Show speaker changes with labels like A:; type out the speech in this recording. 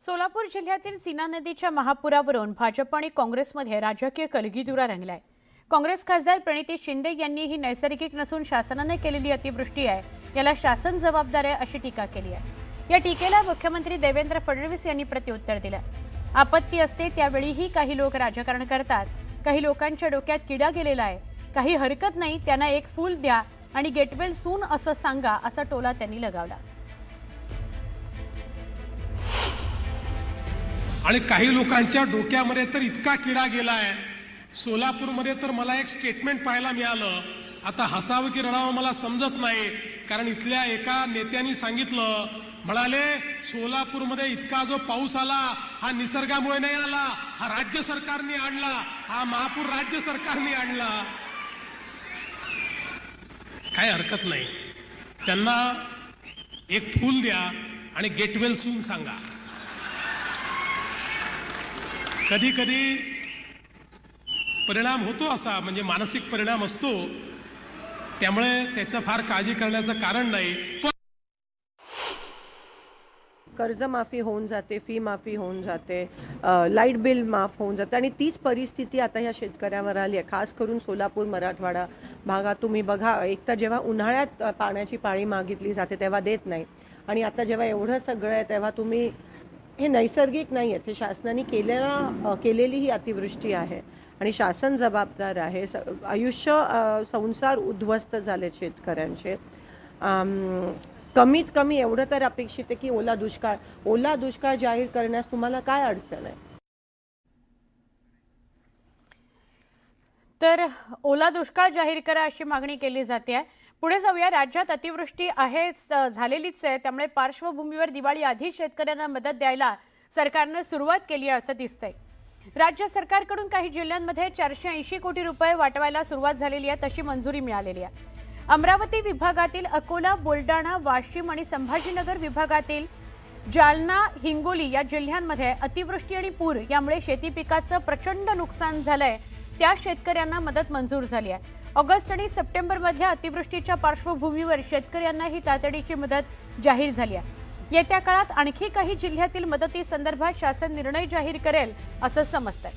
A: सोलापूर जिल्ह्यातील सीना नदीच्या महापुरावरून भाजप आणि काँग्रेसमध्ये राजकीय कलगीतुरा रंगलाय। काँग्रेस खासदार प्रणिती शिंदे यांनी ही नैसर्गिक नसून शासनाने केलेली अतिवृष्टी आहे, याला शासन जबाबदार आहे अशी टीका केली आहे। या टीकेला मुख्यमंत्री देवेंद्र फडणवीस यांनी प्रत्युत्तर दिलं। आपत्ती असते त्यावेळीही काही लोक राजकारण करतात, काही लोकांच्या डोक्यात किडा गेलेला आहे, काही हरकत नाही, त्यांना एक फूल द्या आणि गेट वेल सून असं सांगा, असा टोला त्यांनी लगावला।
B: आणि काही लोकांच्या डोक्यामध्ये तर इतका किडा गेलाय। सोलापूरमध्ये तर मला एक स्टेटमेंट पाहायला मिळालं, आता हसावं की रडावं मला समजत नाही, कारण इथल्या एका नेत्यांनी सांगितलं, म्हणाले सोलापूरमध्ये इतका जो पाऊस आला हा निसर्गामुळे नाही आला, हा राज्य सरकारने आणला, हा महापूर राज्य सरकारने आणला। काय हरकत नाही, त्यांना एक फूल द्या आणि गेट वेल सून सांगा। कधी कधी परिणाम होतो असा, म्हणजे मानसिक परिणाम असतो, त्यामुळे त्याचं फार काळजी करण्याचं कारण नाही।
C: कर्जमाफी होऊन जाते, फी माफी होऊन जाते, लाईट बिल माफ होऊन जाते आणि तीच परिस्थिती आता ह्या शेतकऱ्यावर आली आहे। खास करून सोलापूर मराठवाडा भागात तुम्ही बघा, एक तर जेव्हा उन्हाळ्यात पाण्याची पाळी मागितली जाते तेव्हा देत नाही, आणि आता जेव्हा एवढं सगळं आहे तेव्हा तुम्ही, हे नैसर्गिक नाही आहे, हे शासनाने केलेली ही अतिवृष्टी आहे आणि शासन जबाबदार आहे। आयुष्य संसार उद्ध्वस्त झाले शेतकऱ्यांचे। कमीत कमी एवढं तर अपेक्षित आहे की ओला दुष्काळ जाहीर करण्यास तुम्हाला काय अडचण आहे?
A: तर ओला दुष्काळ जाहीर करा अशी मागणी केली जाते। पुढे जाऊया, राज्यात अतिवृष्टी आहे झालेलीच आहे, त्यामुळे पार्श्वभूमीवर दिवाळी आधी शेतकऱ्यांना मदत द्यायला सरकारने सुरुवात केली आहे असं दिसतंय। राज्य सरकारकडून काही जिल्ह्यांमध्ये 480 कोटी रुपये वाटवायला सुरुवात झालेली आहे, तशी मंजुरी मिळालेली आहे। अमरावती विभागातील अकोला, बुलढाणा, वाशिम आणि संभाजीनगर विभागातील जालना, हिंगोली या जिल्ह्यांमध्ये अतिवृष्टी आणि पूर यामुळे शेती पिकाचं प्रचंड नुकसान झालंय, त्या शेतकऱ्यांना मदत मंजूर झाली आहे। ऑगस्ट आणि सप्टेंबर मधल्या अतिवृष्टीच्या पार्श्वभूमीवर शेतकऱ्यांना ही तातडीची मदत जाहीर झाली आहे। येत्या काळात आणखी काही जिल्ह्यातील मदतीसंदर्भात शासन निर्णय जाहीर करेल असं समजतंय।